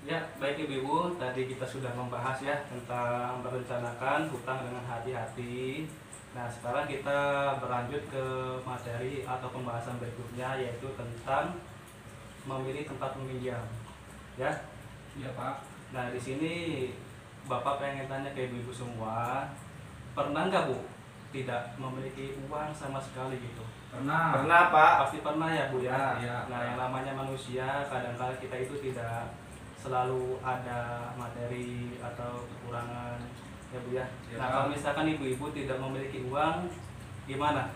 Ya, baik Ibu-Ibu, tadi kita sudah membahas ya tentang merencanakan hutang dengan hati-hati. Nah, sekarang kita berlanjut ke materi atau pembahasan berikutnya, yaitu tentang memilih tempat meminjam. Ya, Iya Pak. nah di sini Bapak pengen tanya ke Ibu-Ibu semua, pernah nggak Bu tidak memiliki uang sama sekali gitu? Pernah. Pernah Pak. Pasti pernah ya Bu ya. Iya. Nah, yang namanya manusia, kadang-kadang kita itu tidak selalu ada materi atau kekurangan ya Bu ya. Ya, Nah, Pak. kalau misalkan ibu-ibu tidak memiliki uang, gimana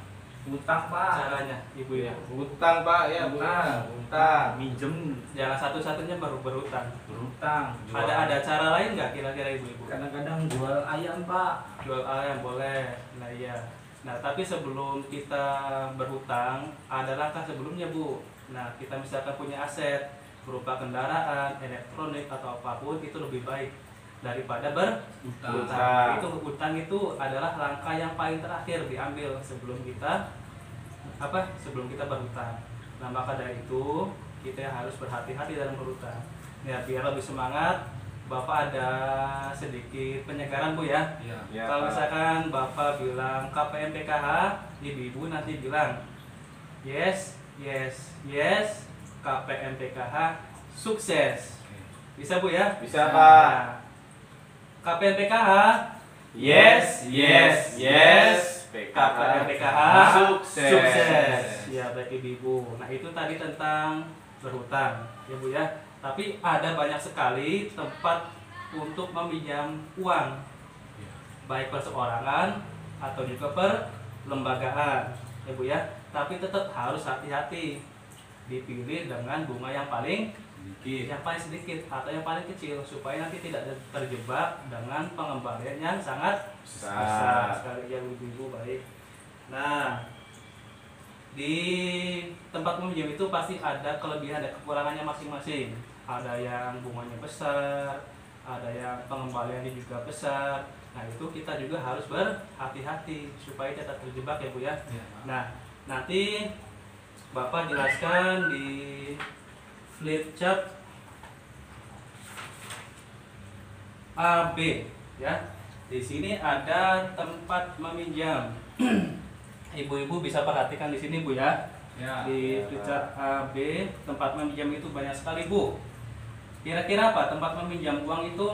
Utang Pak. caranya ibu ya? Utang Pak ya, utang. Minjem. Jangan satu-satunya baru berutang. Berutang. Ada cara lain nggak kira-kira ibu-ibu? Kadang-kadang jual ayam Pak. Jual ayam boleh. Nah iya. Nah tapi sebelum kita berhutang, ada langkah sebelumnya Bu. Nah kita misalkan punya aset berupa kendaraan, elektronik atau apapun, itu lebih baik daripada berhutang. Utang. Itu hutang itu adalah langkah yang paling terakhir diambil sebelum kita berhutang. Nah maka dari itu kita harus berhati-hati dalam berhutang. Ya biar lebih semangat, Bapak ada sedikit penyegaran Bu ya. Iya. Ya, Kalau Pak. misalkan Bapak bilang KPM PKH, ibu-ibu nanti bilang yes, yes, yes, KPM PKH sukses. Bisa Bu ya? Bisa, Nah, Pak. KPM PKH Yes, yes, yes. KPM PKH sukses. sukses. Ya baik ibu-ibu. Nah itu tadi tentang berhutang ya Bu ya. Tapi ada banyak sekali tempat untuk meminjam uang, baik perseorangan atau juga perlembagaan ya Bu ya. Tapi tetap harus hati-hati, dipilih dengan bunga yang paling sedikit atau yang paling kecil, supaya nanti tidak terjebak dengan pengembalian yang sangat besar sekali ya ibu-ibu. Baik. Nah, di tempat meminjam itu pasti ada kelebihan dan kekurangannya masing-masing. Ada yang bunganya besar, ada yang pengembaliannya juga besar. Nah itu kita juga harus berhati-hati supaya tidak terjebak ya Bu ya. Iya, Pak. Nah nanti Bapak jelaskan di flip chart AB ya. Di sini ada tempat meminjam. Ibu-ibu bisa perhatikan di sini Bu ya. Ya. Di flip chart AB tempat meminjam itu banyak sekali Bu. Kira-kira apa tempat meminjam uang itu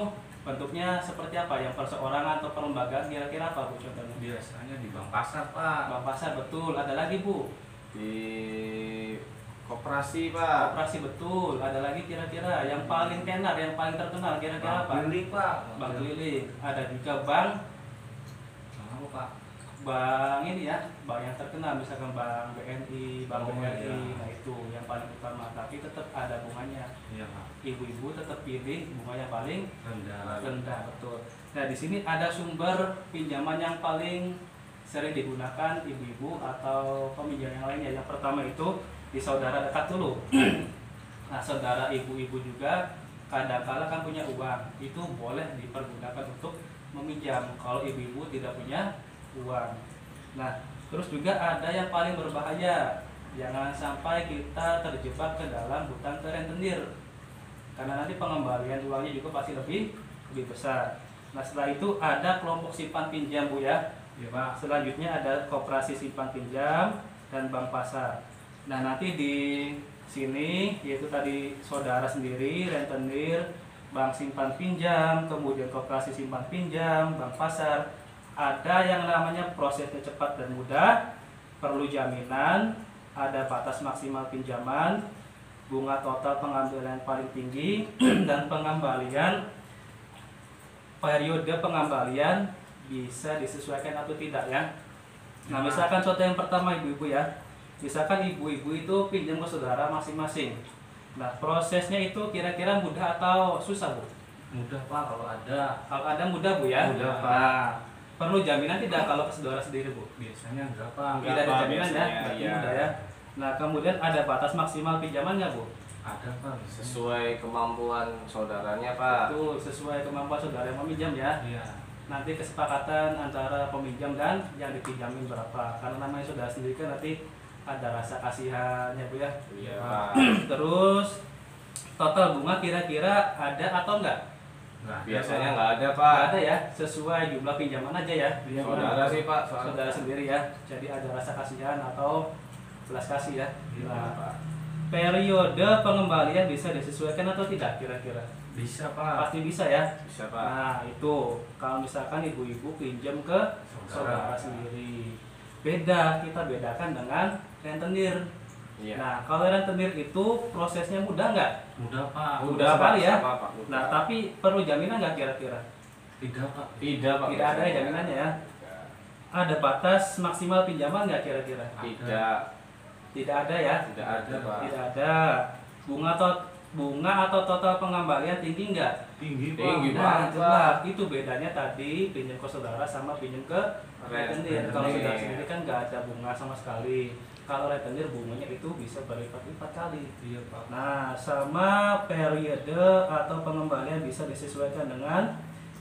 bentuknya seperti apa? Yang perseorangan atau perlembagaan, kira-kira apa Bu contohnya? Biasanya di bank pasar Pak. Bank pasar betul. Ada lagi Bu? Di koperasi Pak. Koperasi betul. Ada lagi kira-kira yang paling tenar, yang paling terkenal kira-kira Bank apa? keliling Pak. Bank keliling. Ada juga bank Apa Pak? ini ya, bank yang terkenal misalkan bank BNI, bank Oh, BRI. iya. Nah itu yang paling utama. Tapi tetap ada bunganya. Iya Pak. Ibu-ibu tetap pilih bunga yang paling Rendah. rendah betul. Nah di sini ada sumber pinjaman yang paling sering digunakan ibu-ibu atau peminjam yang lainnya. Yang pertama itu di saudara dekat dulu. Nah saudara ibu-ibu juga kadang-kala kan punya uang, itu boleh dipergunakan untuk meminjam kalau ibu-ibu tidak punya uang. Nah terus juga ada yang paling berbahaya, jangan sampai kita terjebak ke dalam hutang ke rentenir, karena nanti pengembalian uangnya juga pasti lebih besar. Nah setelah itu ada kelompok simpan pinjam Bu ya. Iya Pak. Selanjutnya ada koperasi simpan pinjam dan bank pasar. Nah nanti di sini yaitu tadi saudara sendiri, rentenir, bank simpan pinjam, kemudian koperasi simpan pinjam, bank pasar. Ada yang namanya prosesnya cepat dan mudah, perlu jaminan, ada batas maksimal pinjaman, bunga total pengambilan paling tinggi, dan periode pengembalian bisa disesuaikan atau tidak ya. Nah misalkan contoh yang pertama ibu-ibu ya, misalkan ibu-ibu itu pinjam ke saudara masing-masing. Nah prosesnya itu kira-kira mudah atau susah Bu? Mudah Pak kalau ada. Kalau ada mudah Bu ya. Mudah, Pak. Nah, perlu jaminan tidak kalau ke saudara sendiri Bu? Biasanya enggak Pak. Tidak ada Pak, jaminan ya, biasanya, berarti iya. mudah ya. Nah kemudian ada batas maksimal pinjamannya Bu? Ada Pak. Biasanya. Sesuai kemampuan saudaranya Pak. Itu sesuai kemampuan saudara yang meminjam ya. Iya. Nanti kesepakatan antara peminjam dan yang dipinjamin berapa, karena namanya saudara sendiri kan nanti ada rasa kasihan ya Bu ya. Iya Pak. Terus total bunga kira-kira ada atau enggak? Nggak ada, Biasanya Pak. nggak ada Nggak Pak. ada ya, sesuai jumlah pinjaman aja ya. Iya, Pak. Saudara sih Pak. soalnya. Saudara sendiri ya. Jadi ada rasa kasihan atau belas kasih ya. Iya, Nah, Pak. periode pengembalian bisa disesuaikan atau tidak kira-kira? Bisa Pak. Pasti bisa ya. Bisa Pak. Nah itu kalau misalkan ibu-ibu pinjam ke saudara sendiri, beda, kita bedakan dengan rentenir. Iya. Nah kalau rentenir itu prosesnya mudah nggak? Mudah Pak. Mudah sekali ya. Sama, Pak. Mudah. Nah tapi perlu jaminan nggak kira-kira? Tidak Pak. Tidak Pak. Tidak ada ya jaminannya ya. Ada batas maksimal pinjaman nggak kira-kira? Tidak. Tidak ada ya. Tidak ada Pak. Tidak ada. Bunga atau total pengembalian tinggi nggak? Tinggi Pak. Tinggi, Pak. Nah, jelas. Itu bedanya tadi pinjam ke saudara sama pinjam ke rentenir. Kalau Rentenir. saudara sendiri kan nggak ada bunga sama sekali. Kalau rentenir bunganya itu bisa berlipat-lipat kali. Iya Pak. Nah, sama periode atau pengembalian bisa disesuaikan dengan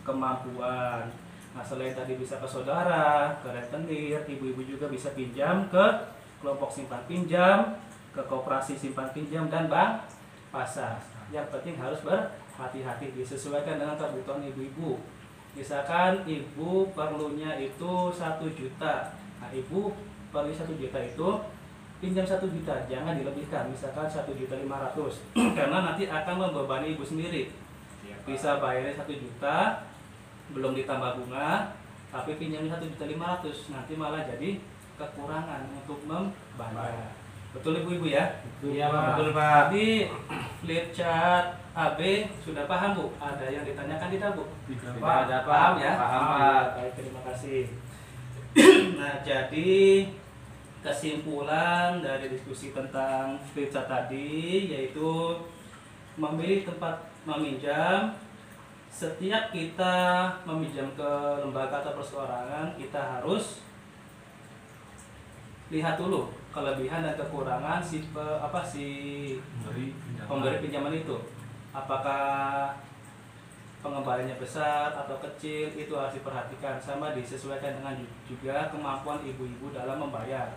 kemampuan. Nah, selain tadi bisa ke saudara, ke rentenir, ibu-ibu juga bisa pinjam ke kelompok simpan pinjam, ke koperasi simpan pinjam dan bank pasar. Yang penting harus berhati-hati, disesuaikan dengan kebutuhan ibu-ibu. Misalkan ibu perlunya itu 1 juta. Nah, ibu perlu 1 juta itu pinjam 1 juta, jangan dilebihkan. Misalkan 1.500.000 karena nanti akan membebani ibu sendiri. Iya, Pak. Bisa bayarnya 1 juta, belum ditambah bunga, tapi pinjamnya 1.500.000, nanti malah jadi kekurangan untuk membayar. Betul ibu-ibu ya? Iya Pak. Pak. Betul Pak. Tadi flip chart AB sudah paham Bu? Ada yang ditanyakan tidak Bu? Tidak Tidak Pak. ada Pak. Paham ya? Paham Pak. Baik, terima kasih. Nah, jadi kesimpulan dari diskusi tentang flip chart tadi yaitu memilih tempat meminjam. Setiap kita meminjam ke lembaga atau perseorangan, kita harus lihat dulu kelebihan dan kekurangan si pemberi pinjaman itu. Apakah pengembaliannya besar atau kecil, itu harus diperhatikan, sama disesuaikan dengan juga kemampuan ibu-ibu dalam membayar.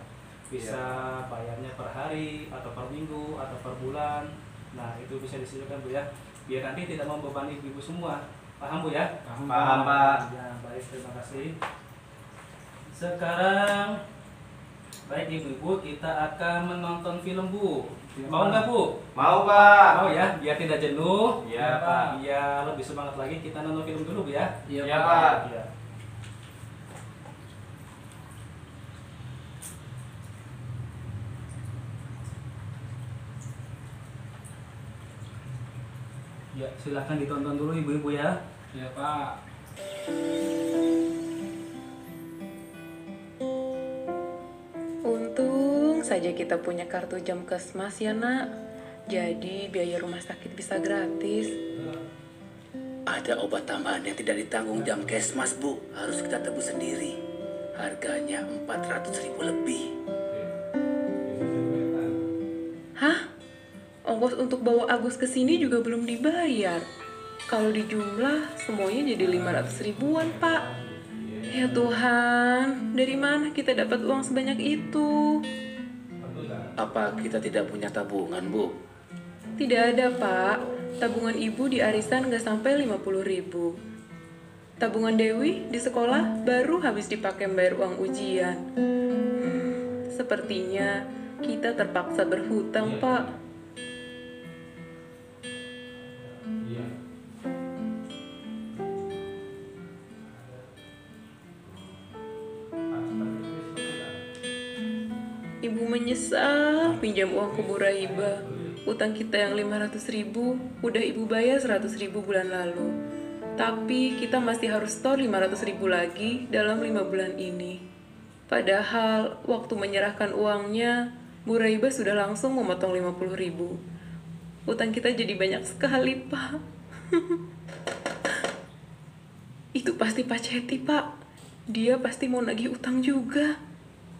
Bisa bayarnya per hari atau per minggu atau per bulan. Nah, itu bisa disesuaikan Bu ya, biar nanti tidak membebani ibu-ibu semua. Paham Bu ya? Paham Pak. Ya, baik, terima kasih. Sekarang baik ibu-ibu, kita akan menonton film Bu. Mau nggak Bu? Mau Pak. Mau ya, biar tidak jenuh. Iya Pak. Biar lebih semangat lagi, kita nonton film dulu Bu ya. Iya Pak. Iya. Ya, silahkan ditonton dulu ibu-ibu ya. Iya Pak. Untung saja kita punya kartu jam Kesmas ya nak. Jadi biaya rumah sakit bisa gratis. Ada obat tambahan yang tidak ditanggung jam Kesmas, Bu. Harus kita tebus sendiri. Harganya 400.000 lebih. Hah? Ongkos untuk bawa Agus ke sini juga belum dibayar. Kalau dijumlah semuanya jadi 500 ribuan, Pak. Ya Tuhan, dari mana kita dapat uang sebanyak itu? Apa kita tidak punya tabungan, Bu? Tidak ada, Pak. Tabungan ibu di arisan nggak sampai 50 ribu. Tabungan Dewi di sekolah baru habis dipakai bayar uang ujian. Sepertinya kita terpaksa berhutang, Pak. Ibu menyesal pinjam uang ke Bu Raiba. Utang kita yang 500 ribu, udah ibu bayar 100 ribu bulan lalu. Tapi kita masih harus store 500 ribu lagi dalam 5 bulan ini. Padahal waktu menyerahkan uangnya, Bu Raiba sudah langsung memotong 50 ribu. Utang kita jadi banyak sekali, Pak. Itu pasti Pak Ceti, Pak. Dia pasti mau nagih utang juga.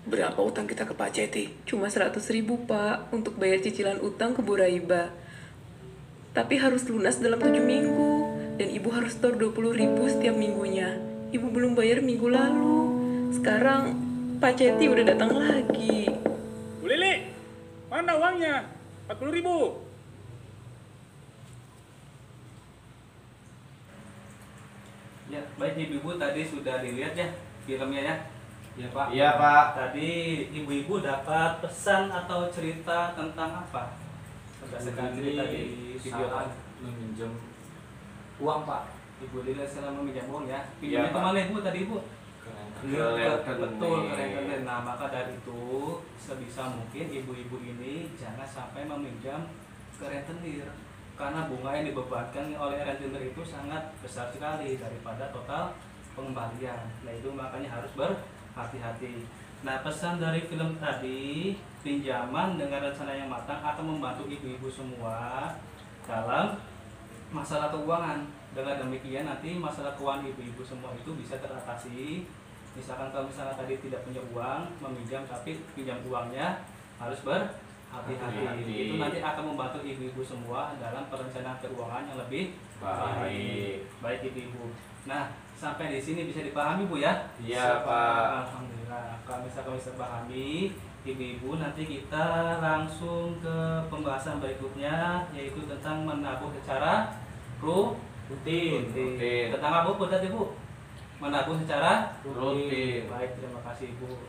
Berapa utang kita ke Pak Ceti? Cuma 100 ribu, Pak, untuk bayar cicilan utang ke Bu Raiba. Tapi harus lunas dalam 7 minggu. Dan ibu harus store 20 ribu setiap minggunya. Ibu belum bayar minggu lalu. Sekarang Pak Ceti udah datang lagi. Bu Lili, mana uangnya? 40 ribu. Ya, baik ibu-ibu tadi sudah dilihat ya filmnya ya. Iya Pak. Iya Pak. Tadi ibu-ibu dapat pesan atau cerita tentang apa? Berdasarkan cerita di video saat meminjam uang Pak. Ibu dilihat selama meminjam uang ya. Iya, Pinjamnya Pak. kemana ibu tadi ibu? Keren. Betul, keren. Nah, maka dari itu sebisa mungkin ibu-ibu ini jangan sampai meminjam ke rentenir karena bunga yang dibebankan oleh rentenir itu sangat besar sekali daripada total pengembalian. Nah, itu makanya harus berhati-hati. Nah, pesan dari film tadi, pinjaman dengan rencana yang matang akan membantu ibu-ibu semua dalam masalah keuangan. Dengan demikian nanti masalah keuangan ibu-ibu semua itu bisa teratasi. Misalkan kalau misalnya tadi tidak punya uang, meminjam tapi pinjam uangnya harus berhati-hati. Hati-hati. Itu nanti akan membantu ibu-ibu semua dalam perencanaan keuangan yang lebih Baik. baik ibu-ibu. Nah, sampai di sini bisa dipahami Bu ya? Iya, Pak. Alhamdulillah. Kalau misalkan bisa pahami, ibu-ibu nanti kita langsung ke pembahasan berikutnya yaitu tentang menabung secara rutin. Rutin. Tentang apa Bu tadi Bu? Menabung secara Rutin. Baik, terima kasih Bu.